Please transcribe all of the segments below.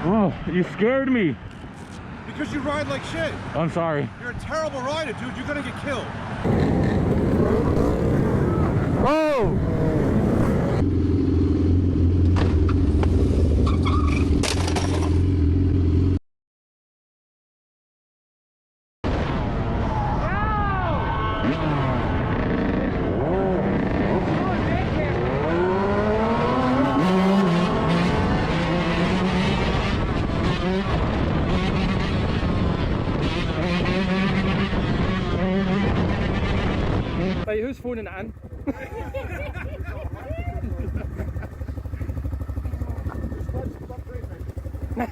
Oh, you scared me. Because you ride like shit. I'm sorry. You're a terrible rider, dude. You're gonna get killed. Oh! Wait, who's phoning it in?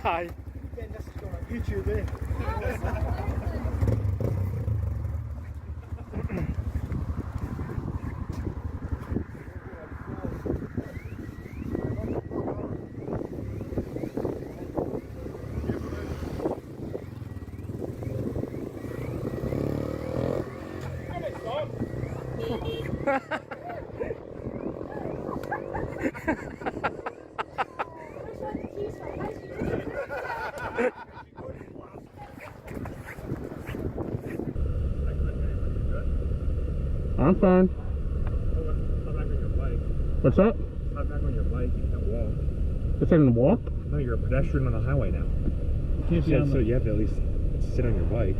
Aye. This is going on YouTube, eh? I'm fine. I'm back on your bike. What's up? I'm back on your bike. You can't walk. It's in walk? No, you're a pedestrian on the highway now. You can't be on so you have to at least sit on your bike.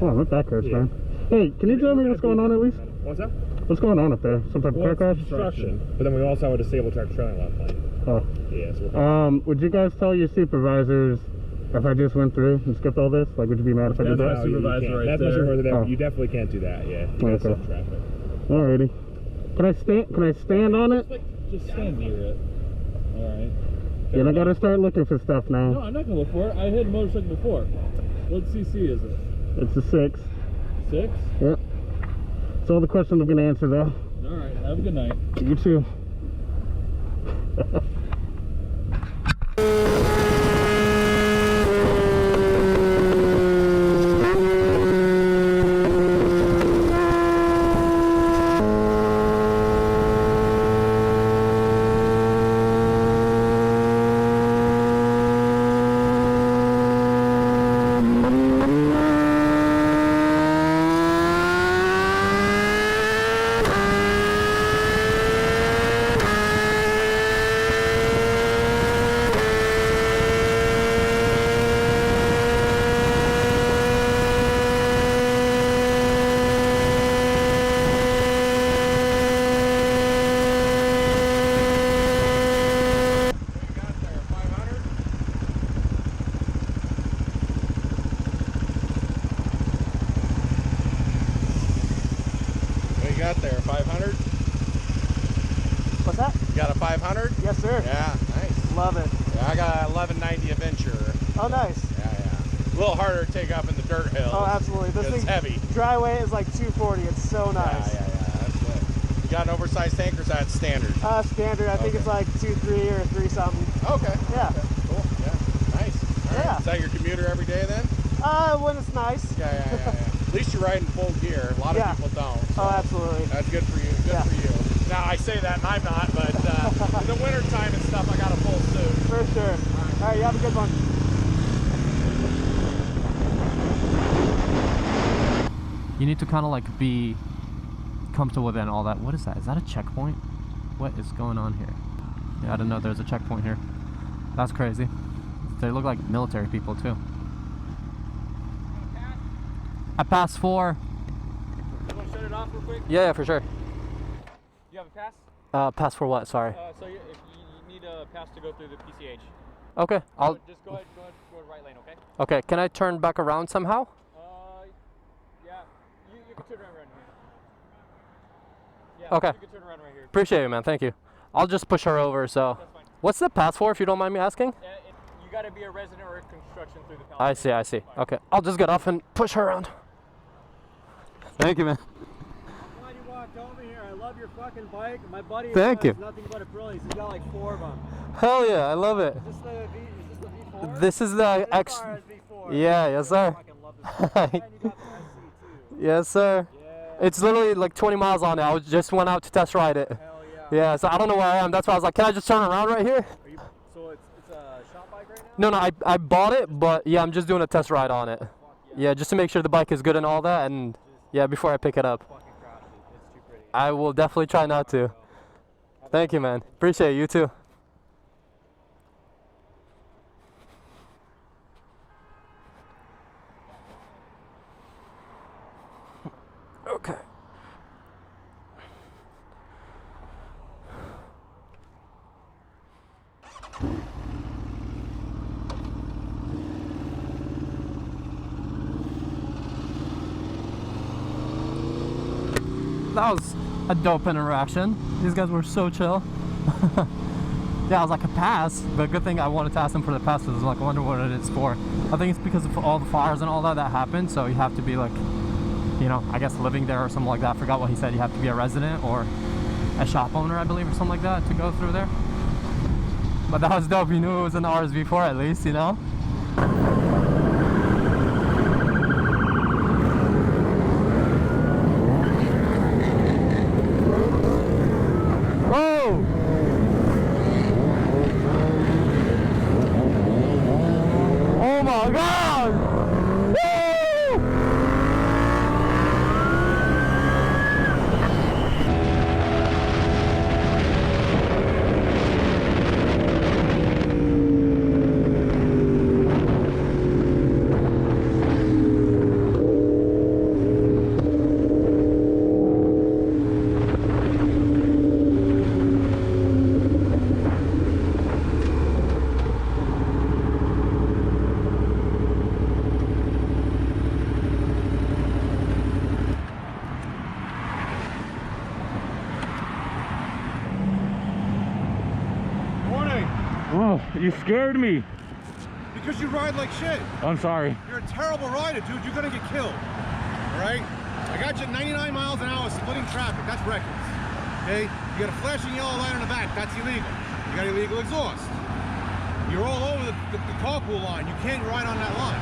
Oh, not that crash, man. Hey, can you tell me what's going on at least? What's that? What's going on up there? Some type of car crash? Construction. But then we also have a disabled tractor trailer left lane. Oh. Yeah, so would you guys tell your supervisors if I just went through and skipped all this? Like, would you be mad if I did that? That's my supervisor right there. Oh. You definitely can't do that, yeah. You gotta stop traffic. Alrighty. Can I stand on it? Just stand near it. Alright. Then I gotta start looking for stuff now. No, I'm not gonna look for it. I had a motorcycle before. What CC is it? It's a 6. 6? Yep. That's all the questions I'm gonna answer though. Alright, have a good night. You too. Got there, 500? What's that? You got a 500? Yes, sir. Yeah, nice. Love it. Yeah, I got a 1190 Adventure. Oh, nice. Yeah. A little harder to take up in the dirt hills. Oh, absolutely. This thing's heavy. Dry weight is like 240. It's so nice. Yeah, that's good. You got an oversized tank or is that standard? Standard. I think it's like 2.3 or 3 something. Okay. Yeah. Okay. Cool. Yeah. Nice. All right. Yeah. Is that your commuter every day then? When it's nice. Yeah. At least you're riding full gear. A lot of people don't. So oh, absolutely. That's good for you. Good for you. Now I say that and I'm not, but in the winter time and stuff, I got a full suit. For sure. All right, you have a good one. You need to kind of like be comfortable with it and all that. What is that? Is that a checkpoint? What is going on here? Yeah, I didn't know there's a checkpoint here. That's crazy. They look like military people too. I passed 4. You want to shut it off real quick? Yeah, for sure. You have a pass? Pass for what? Sorry. So if you need a pass to go through the PCH. Okay, I'll... Just go ahead, go right lane, okay? Okay, can I turn back around somehow? Yeah. You can turn around right here. Yeah, okay. You can turn around right here. Appreciate it, man. Thank you. I'll just push her over, so... That's fine. What's the pass for, if you don't mind me asking? You got to be a resident or construction through the Palisades. I see. Okay, I'll just get off and push her around. Thank you, man. I'm glad you walked over here. I love your fucking bike. My buddy Thank you. nothing but a Pirellis. He's got like 4 of them. Hell yeah, I love it. Is this the V4? This is the X. Yeah, yes sir. I fucking love this bike. And you got the SC too. Yes sir. Yeah. It's literally like 20 miles on it. I just went out to test ride it. Hell yeah. Yeah, so I don't know where I am. That's why I was like, can I just turn around right here? So it's a shop bike right now? No, I bought it, but yeah, I'm just doing a test ride on it. Yeah, just to make sure the bike is good and all that, and yeah, before I pick it up. I will definitely try not to. Thank you, man. Appreciate it. You too. Okay. That was a dope interaction. These guys were so chill. Yeah, I was like, a pass, but good thing I wanted to ask them for the pass because like, I wonder what it is for. I think it's because of all the fires and all that happened, so you have to be like, you know, I guess living there or something like that. I forgot what he said. You have to be a resident or a shop owner, I believe, or something like that to go through there. But that was dope. You knew it was an RSV4 at least, you know? Whoa! Oh my God! Woo! Oh, you scared me. Because you ride like shit. I'm sorry. You're a terrible rider, dude. You're gonna get killed. All right? I got you at 99 miles an hour splitting traffic. That's reckless. Okay? You got a flashing yellow light on the back. That's illegal. You got illegal exhaust. You're all over the carpool line. You can't ride on that line.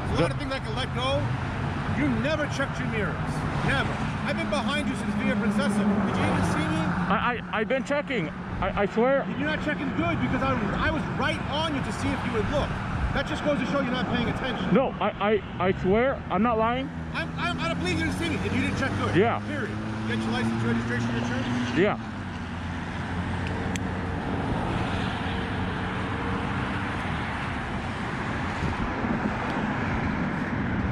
There's a lot of things I can let go. You never checked your mirrors. Never. I've been behind you since Via Princesa. Did you even see me? I've been checking. I swear. You're not checking good because I was right on you to see if you would look. That just goes to show you're not paying attention. No, I swear. I'm not lying. I don't believe you didn't see me. If you didn't check good. Yeah. Period. Get your license, registration, insurance? Yeah.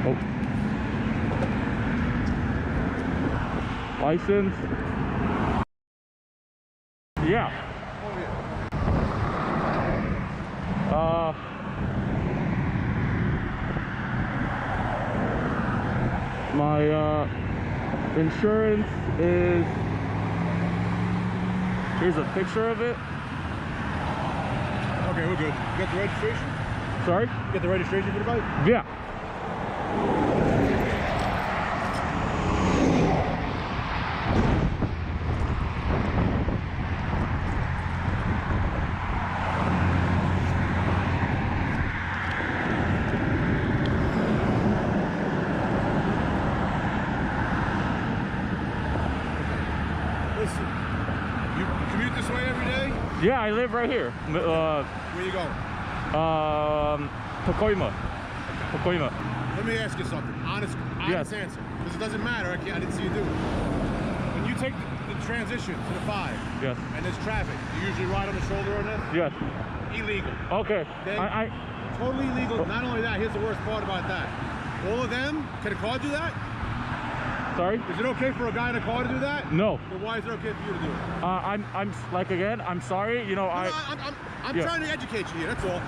Oh. License. Yeah. Oh, yeah. My insurance is, here's a picture of it. Okay, we're good. You got the registration? Sorry? You got the registration for the bike? Yeah. Listen, you commute this way every day? Yeah, I live right here. Where you going? Pacoima. Pacoima. Let me ask you something. Honest Yes. answer. Because it doesn't matter. I didn't see you do it. When you take the transition to the 5 Yes. and there's traffic, you usually ride on the shoulder on this? Yes. Illegal. Okay. Okay? Totally illegal. Not only that, here's the worst part about that. All of them, can a car do that? Sorry? Is it okay for a guy in a car to do that? No. Then why is it okay for you to do it? I'm like, again, I'm sorry, you know, I'm yeah. trying to educate you here, that's all.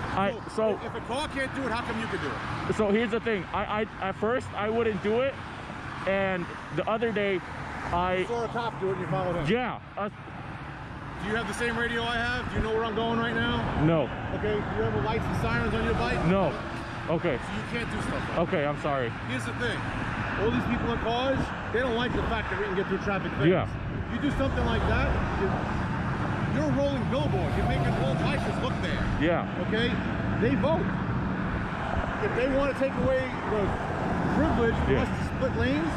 So if a car can't do it, how come you can do it? So here's the thing. At first I wouldn't do it, and the other day You saw a cop do it and you followed him. yeah. Do you have the same radio I have? Do you know where I'm going right now? No. Okay, do you have lights and sirens on your bike? No. Okay. So you can't do stuff like that. Okay, I'm sorry. Here's the thing. All these people in cars, they don't like the fact that we can get through traffic fast. Yeah. You do something like that, you're a rolling billboard. You're making all bikers look bad. Yeah. Okay? They vote. If they want to take away the privilege for us to split lanes,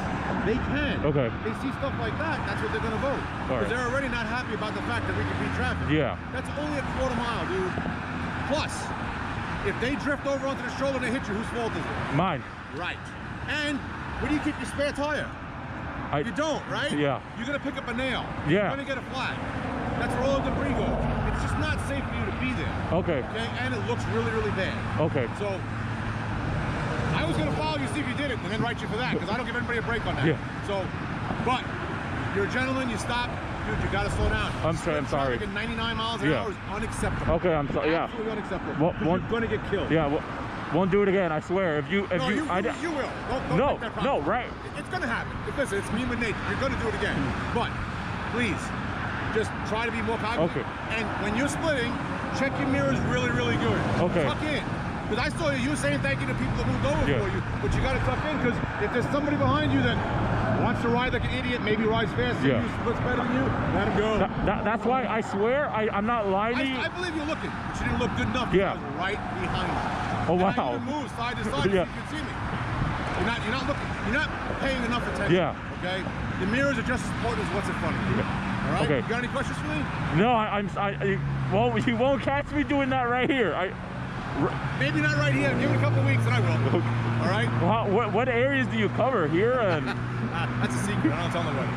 they can. Okay. They see stuff like that, that's what they're going to vote. Because they're already not happy about the fact that we can beat traffic. Yeah. That's only a quarter mile, dude. Plus, If they drift over onto the shoulder and they hit you, whose fault is it? Mine. Right. And where do you keep your spare tire? You don't, right? Yeah. You're gonna pick up a nail. Yeah. You're gonna get a flag. That's where all the debris goes. It's just not safe for you to be there. Okay. Okay, and it looks really, really bad. Okay. So I was gonna follow you, see if you did it, and then write you for that, because I don't give anybody a break on that. Yeah. So, but you're a gentleman, you stop, dude, you gotta slow down. I'm sorry. At 99 miles an hour is unacceptable. Okay, I'm sorry. Yeah. Absolutely unacceptable. Well, you're gonna get killed. Yeah. Well, won't do it again. I swear. If you No, you will. Don't make that promise. No, right. It's gonna happen. Listen, it's human nature. You're gonna do it again. But please, just try to be more cognizant. Okay. And when you're splitting, check your mirrors really, really good. Okay. Tuck in. Because I saw you were saying thank you to people that moved over for you, but you gotta tuck in, because if there's somebody behind you that wants to ride like an idiot, maybe rides faster than you, splits better than you, let him go. That's why I swear I'm not lying to you. I believe you're looking, but you didn't look good enough. Yeah. I was right behind you. Oh, and wow. I even moved side to side so you can see me. You're not looking. You're not paying enough attention. Yeah. Okay. The mirrors are just as important as what's in front of you. All right. Okay. You got any questions for me? No, well, you won't catch me doing that right here. Maybe not right here. Give me a couple of weeks and I will. All right. Well, what areas do you cover here? And that's a secret. I don't tell nobody.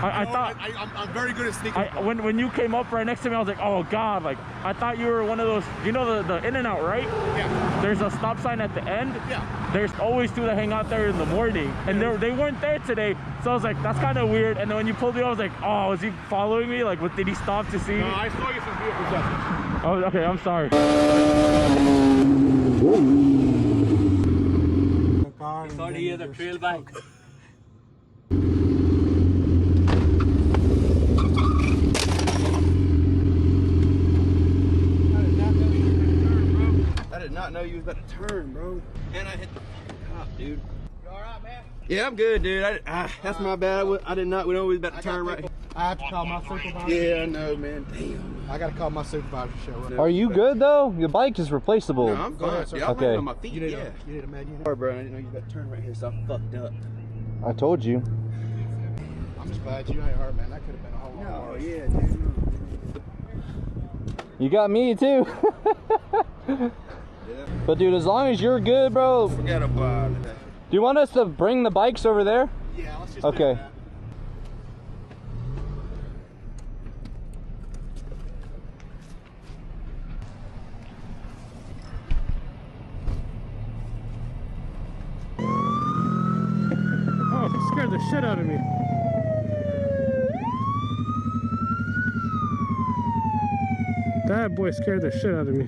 I thought I'm very good at sneaking. When you came up right next to me, I was like, oh God! Like I thought you were one of those. You know the In and Out, right? Yeah. There's a stop sign at the end. Yeah. There's always two that hang out there in the morning, and they weren't there today. So I was like, that's kind of weird. And then when you pulled me, I was like, oh, is he following me? Like, did he stop to see? No, I saw you some vehicle possession. Oh, okay. I'm sorry. Thought he had a trail bike. I did not know you was about to turn, bro. And I hit the fucking cop, dude. You alright, man? Yeah, I'm good, dude. That's my bad. I did not. We know we was about to turn right. I have to call my supervisor. Yeah, I know, man. Damn. I gotta call my supervisor to show up. Are you good though? Your bike is replaceable. No, I'm fine. Yeah, I'm Okay. on my feet. You need a med unit? Sorry, bro. I didn't know you was about to turn right here, so I fucked up. I told you. I'm just glad you ain't hurt, man. That could have been a whole lot Oh worse. yeah, dude. You got me too. Yeah. But dude, as long as you're good, bro. Forget about it. Do you want us to bring the bikes over there? Yeah, let's just Okay. do that. Oh, it scared the shit out of me. That boy scared the shit out of me.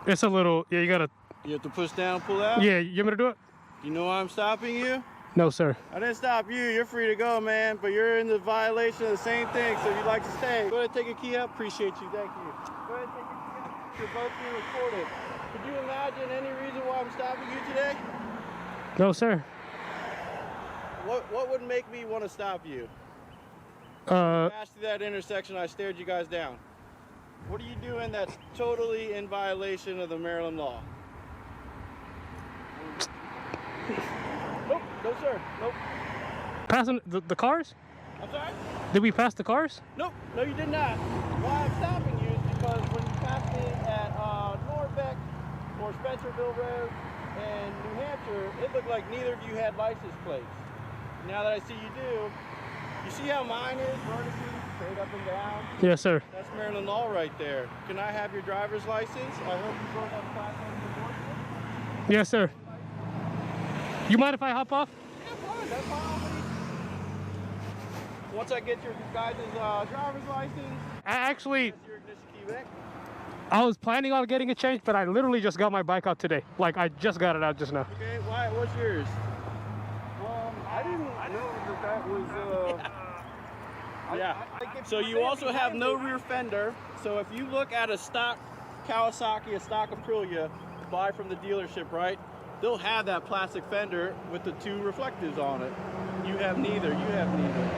It's a little, yeah, you gotta, You have to push down, pull out? yeah, you want me to do it? You know why I'm stopping you? No, sir. I didn't stop you. You're free to go, man. But you're in the violation of the same thing. So if you'd like to stay, go ahead and take a key out. Appreciate you. Thank you. Go ahead and take your key out. You're both being recorded. Could you imagine any reason why I'm stopping you today? No, sir. What would make me want to stop you? Uh, Passed through that intersection, I stared you guys down. What are you doing that's totally in violation of the Maryland law? Nope, no sir, nope. passing the cars? I'm sorry? Did we pass the cars? Nope, no you did not. Why I'm stopping you is because when you passed me at Norbeck or Spencerville Road in New Hampshire, it looked like neither of you had license plates. Now that I see you do, you see how mine is vertically, straight up and down? Yes, sir. That's Maryland law right there. Can I have your driver's license? I hope you both have class 1 endorsement. Yes, sir. You mind if I hop off? Yeah, fine, that's fine with me. Once I get your guys' driver's license, Actually, that's your ignition key back. I was planning on getting it changed, but I literally just got my bike out today. Like, I just got it out just now. Okay, why? What's yours? I didn't know that was. Yeah. So you also have no rear fender. So if you look at a stock Kawasaki, a stock Aprilia, buy from the dealership, right? They'll have that plastic fender with the 2 reflectives on it. You have neither. You have neither.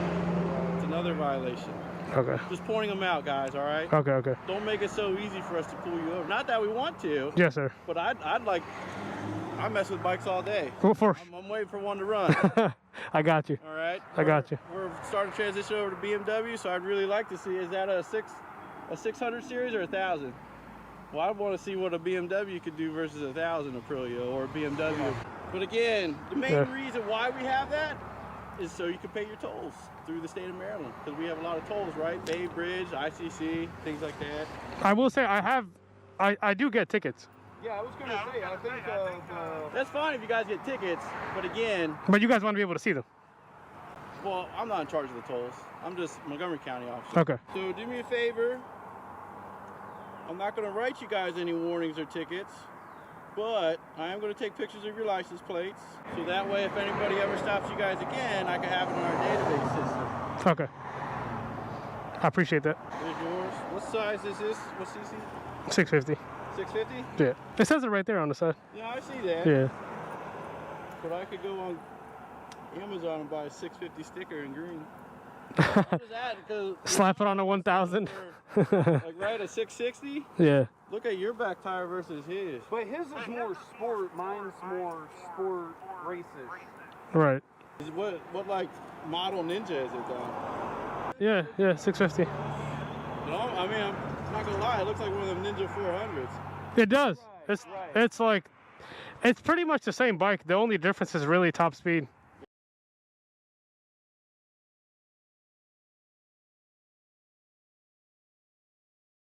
It's another violation. Okay. Just pointing them out, guys. All right. Okay, okay. Don't make it so easy for us to pull you over. Not that we want to. Yes, sir. But I mess with bikes all day. For I'm waiting for one to run. I got you. All right. I got you. We're starting to transition over to BMW, so I'd really like to see, is that a 600 series or 1000? Well, I want to see what a BMW could do versus 1000 Aprilia or a BMW. But again, the main reason why we have that is so you can pay your tolls through the state of Maryland, because we have a lot of tolls, right? Bay Bridge, ICC, things like that. I will say I do get tickets. Yeah, I was going to say, I think that's fine if you guys get tickets, but again... But you guys want to be able to see them. Well, I'm not in charge of the tolls. I'm just Montgomery County officer. Okay. So do me a favor. I'm not going to write you guys any warnings or tickets, but I am going to take pictures of your license plates, so that way if anybody ever stops you guys again, I can have it in our database system. Okay. I appreciate that. Here's yours. What size is this? What cc? 650. 650? Yeah. It says it right there on the side. Yeah, I see that. Yeah. But I could go on Amazon and buy a 650 sticker in green. What is that? Because Slap it on a 1000. like right, a 660? Yeah. Look at your back tire versus his. But his is more sport, mine's more sport races. Right. What like model Ninja is it though? Yeah, 650. No, I mean, I'm not gonna lie, it looks like one of them Ninja 400s. It does. Right, It's like, it's pretty much the same bike. The only difference is really top speed.